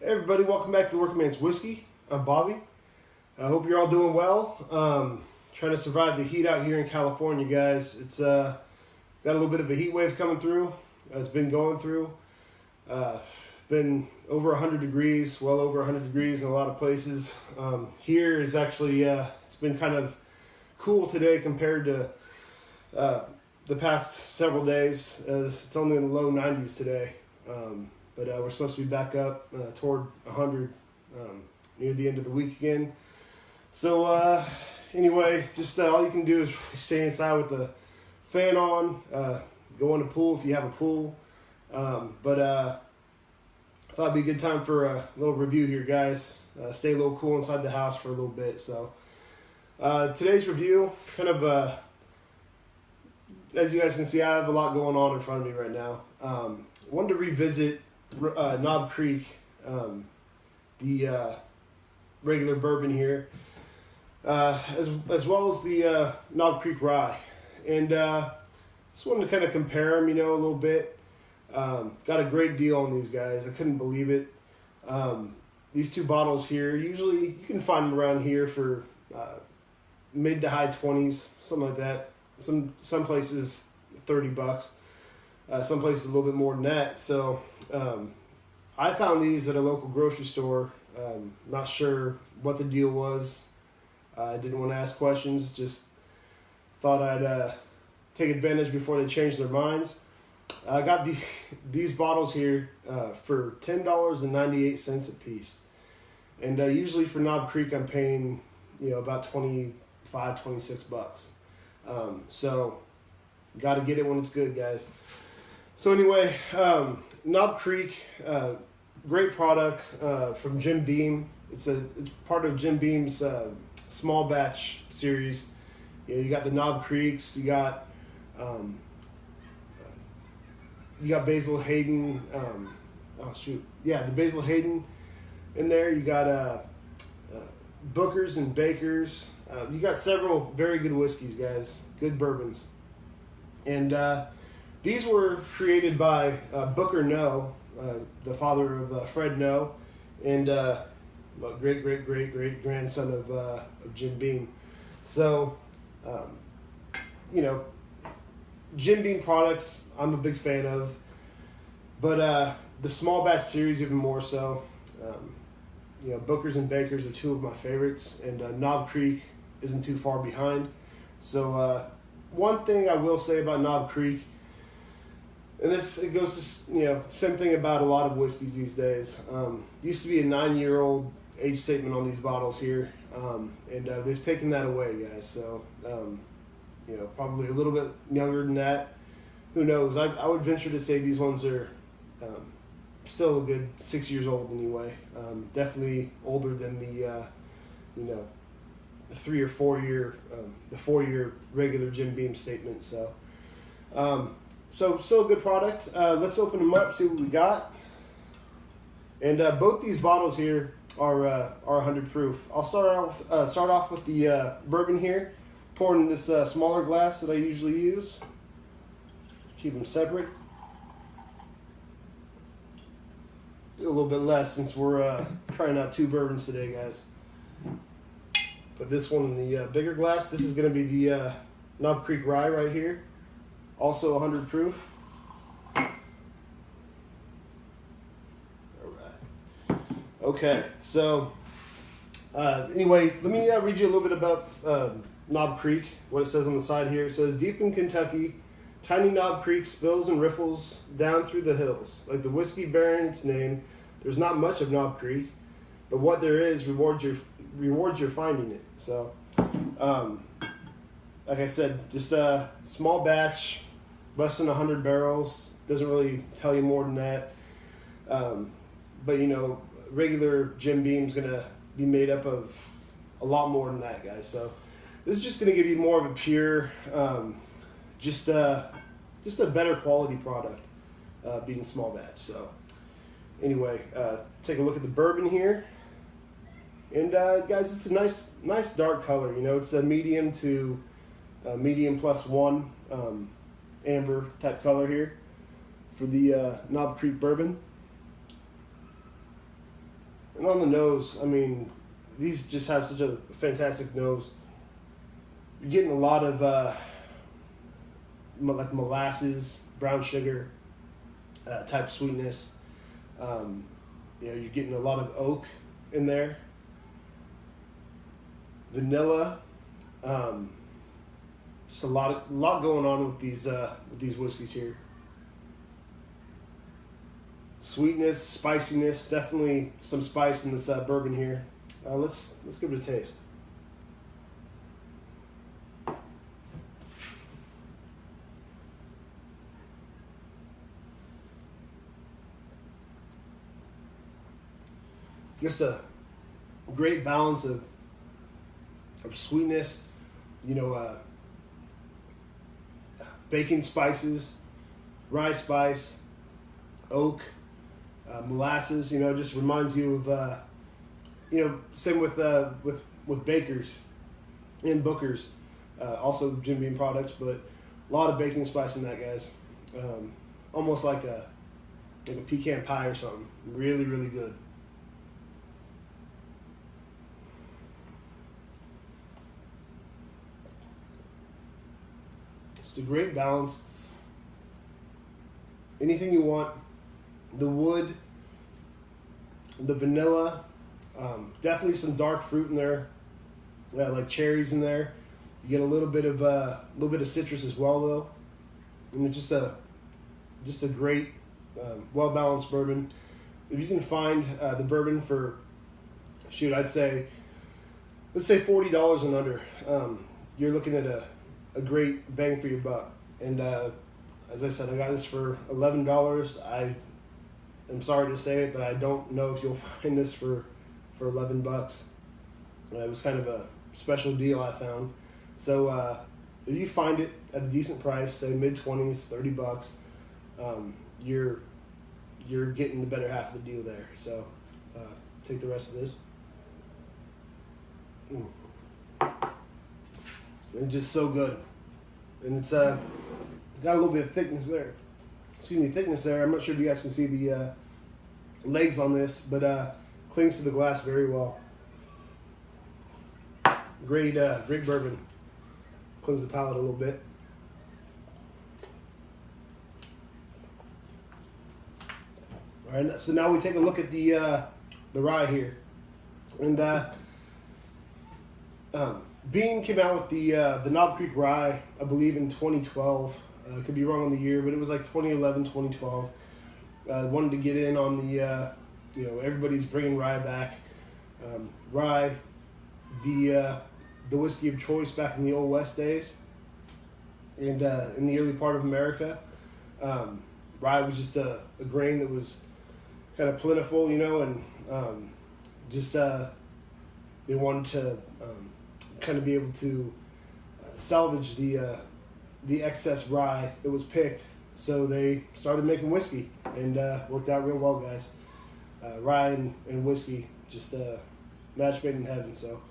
Hey everybody, welcome back to the Working Man's Whiskey. I'm Bobby. I hope you're all doing well. Trying to survive the heat out here in California, guys. It's got a little bit of a heat wave coming through. It's been going through. Been over 100 degrees, well over 100 degrees in a lot of places. Here is actually, it's been kind of cool today compared to the past several days. It's only in the low 90s today. But we're supposed to be back up toward 100 near the end of the week again. So anyway, just all you can do is really stay inside with the fan on. Go in the pool if you have a pool. But I thought it'd be a good time for a little review here, guys. Stay a little cool inside the house for a little bit. So today's review, kind of, as you guys can see, I have a lot going on in front of me right now. Wanted to revisit Knob Creek, the regular bourbon here, as well as the Knob Creek Rye, and just wanted to kind of compare them, a little bit. Got a great deal on these guys. I couldn't believe it. These two bottles here, usually you can find them around here for mid to high 20s, something like that. Some places $30. Some places a little bit more than that. So I found these at a local grocery store. Not sure what the deal was. I didn't want to ask questions. Just thought I'd take advantage before they changed their minds. I got these bottles here for $10.98 a piece. And usually for Knob Creek I'm paying about $25, $26. So got to get it when it's good, guys. So anyway, Knob Creek, great product from Jim Beam. It's part of Jim Beam's small batch series. You got the Knob Creeks, you got Basil Hayden. The Basil Hayden in there. You got Bookers and Bakers. You got several very good whiskeys, guys. Good bourbons, and these were created by Booker No, the father of Fred No, and great grandson of Jim Beam. So, Jim Beam products I'm a big fan of, but the small batch series even more so. Bookers and Bakers are two of my favorites, and Knob Creek isn't too far behind. So one thing I will say about Knob Creek, and it goes to same thing about a lot of whiskeys these days. Used to be a 9-year-old age statement on these bottles here, and they've taken that away, guys. So probably a little bit younger than that. Who knows? I would venture to say these ones are still a good 6 years old anyway. Definitely older than the 3 or 4 year, the 4-year regular Jim Beam statement. So. So still a good product. Let's open them up, see what we got. And both these bottles here are 100 proof. I'll start off with the bourbon here. Poured in this smaller glass that I usually use. Keep them separate. Do a little bit less since we're trying out 2 bourbons today, guys. Put this one in the bigger glass. This is going to be the Knob Creek Rye right here. Also 100 proof. All right. Okay, so anyway, let me read you a little bit about Knob Creek, what it says on the side here. It says, deep in Kentucky, tiny Knob Creek spills and riffles down through the hills. Like the whiskey bearing its name, there's not much of Knob Creek, but what there is rewards your finding it. So, like I said, just a small batch, less than 100 barrels. Doesn't really tell you more than that. But regular Jim Beam's gonna be made up of a lot more than that, guys. So this is just gonna give you more of a pure, just a better quality product, being small batch. So anyway, take a look at the bourbon here. And guys, it's a nice dark color. It's a medium to medium +1 amber type color here for the Knob Creek bourbon. And on the nose, I mean, these just have such a fantastic nose. You're getting a lot of like molasses, brown sugar type sweetness. You're getting a lot of oak in there. Vanilla. Just a lot going on with these whiskeys here. Sweetness, spiciness, definitely some spice in this bourbon here. Let's give it a taste. Just a great balance of sweetness, baking spices, rye spice, oak, molasses. Just reminds you of same with bakers and Booker's, also Jim Beam products, but a lot of baking spice in that, guys. Almost like a pecan pie or something. Really, really good. It's a great balance. Anything you want. The wood, the vanilla, definitely some dark fruit in there, like cherries in there. You get a little bit of citrus as well, though, and it's just a great, well balanced bourbon. If you can find the bourbon for, let's say $40 and under, you're looking at a great bang for your buck. And as I said, I got this for $11. I'm sorry to say it, but I don't know if you'll find this for $11. It was kind of a special deal I found. So if you find it at a decent price, say mid-20s, $30, you're getting the better half of the deal there. So take the rest of this. It's just so good, and it's got a little bit of thickness there. Thickness there. I'm not sure if you guys can see the legs on this, but clings to the glass very well. Great bourbon. Cleans the palate a little bit. All right, so now we take a look at the rye here, and Beam came out with the Knob Creek Rye, I believe, in 2012. Could be wrong on the year, but it was like 2011, 2012. Wanted to get in on the, everybody's bringing rye back. Rye, the whiskey of choice back in the Old West days, and in the early part of America. Rye was just a grain that was kind of plentiful, and they wanted to kind of be able to salvage the excess rye that was picked, so they started making whiskey, and worked out real well, guys. Rye and whiskey, just a match made in heaven. So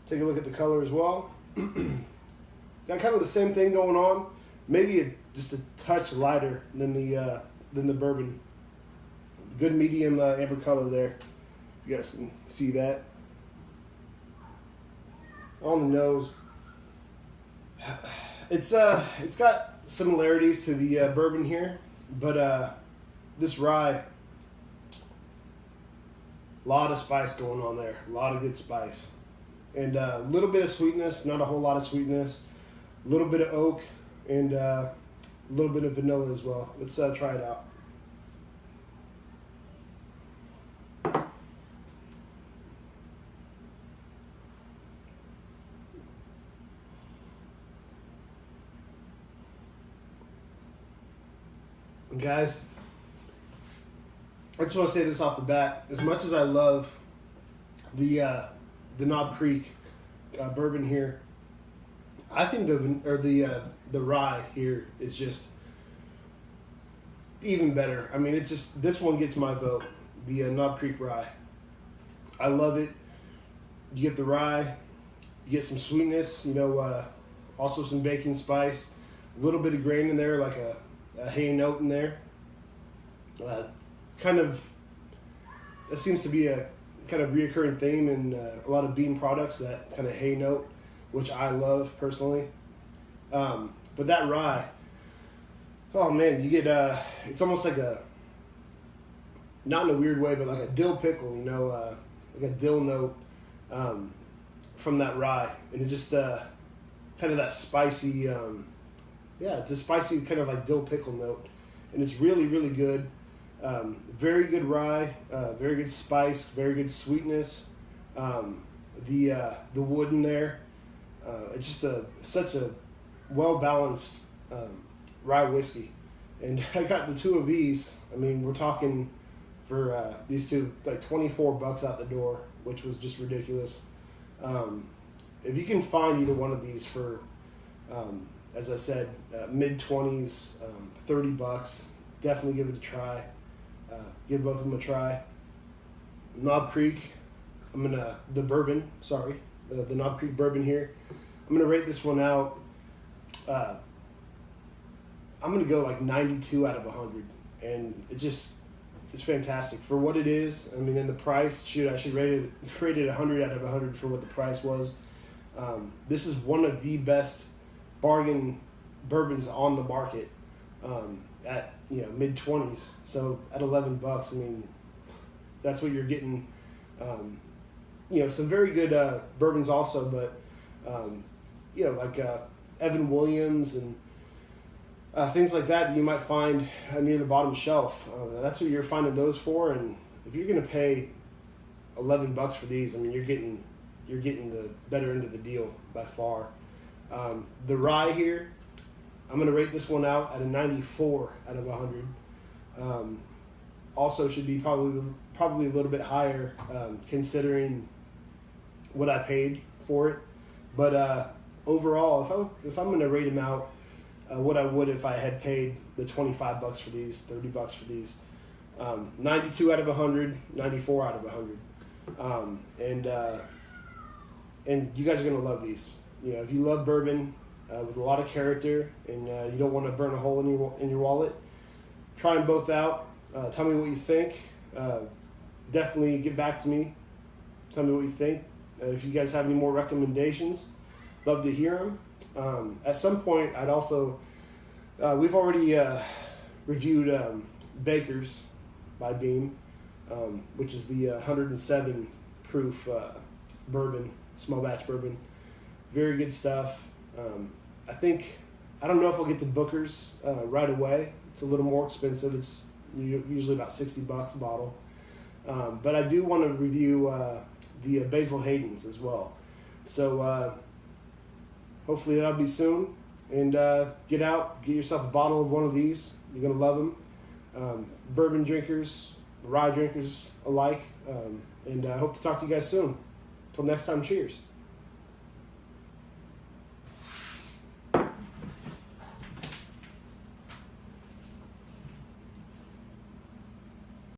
take a look at the color as well. Got kind of the same thing going on, maybe just a touch lighter than the bourbon. Good medium amber color there. You guys can see that. On the nose, it's got similarities to the bourbon here, but this rye, a lot of spice going on there, a lot of good spice, and a little bit of sweetness, not a whole lot of sweetness, a little bit of oak, and a little bit of vanilla as well. Let's try it out. Guys, I just want to say this off the bat. As much as I love the Knob Creek bourbon here, I think the rye here is just even better. I mean, this one gets my vote. The Knob Creek Rye. I love it. You get the rye, you get some sweetness. Also some baking spice, a little bit of grain in there, like a hay note in there. That seems to be kind of reoccurring theme in a lot of bean products, that kind of hay note, which I love personally. But that rye, oh man, you get it's almost like a, not in a weird way, but like a dill pickle, like a dill note from that rye, and it's just kind of that spicy, it's a spicy kind of like dill pickle note, and it's really, really good. Very good rye, very good spice, very good sweetness. The wood in there, it's just such a well balanced rye whiskey, and I got the two of these. I mean, we're talking for these two like $24 out the door, which was just ridiculous. If you can find either one of these for, as I said, mid-20s, $30, definitely give it a try. Give both of them a try. Knob Creek, the bourbon, the Knob Creek bourbon here. I'm gonna rate this one out. I'm gonna go like 92 out of 100, and it's fantastic for what it is. I mean, and the price, I should rate it 100 out of 100 for what the price was. This is one of the best bargain bourbons on the market at mid-20s. So at $11, I mean, that's what you're getting. Some very good bourbons also, but like Evan Williams and things like that you might find near the bottom shelf. That's what you're finding those for, and if you're gonna pay $11 for these, I mean, you're getting the better end of the deal by far. The rye here, I'm gonna rate this one out at a 94 out of 100. Also should be probably a little bit higher considering what I paid for it, but overall, if I'm gonna rate them out, what I would if I had paid the $25 for these, $30 for these, 92 out of 100, 94 out of 100, and you guys are gonna love these. If you love bourbon with a lot of character, and you don't want to burn a hole in your wallet, try them both out. Tell me what you think. Definitely get back to me. Tell me what you think. If you guys have any more recommendations, love to hear them. At some point, I'd also, we've already reviewed Baker's by Beam, which is the 107 proof bourbon, small batch bourbon. Very good stuff. I don't know if I'll get to Booker's right away. It's a little more expensive. It's usually about $60 a bottle. But I do want to review the Basil Hayden's as well. So hopefully that'll be soon. And get yourself a bottle of one of these. You're going to love them. Bourbon drinkers, rye drinkers alike. And I hope to talk to you guys soon. Until next time, cheers.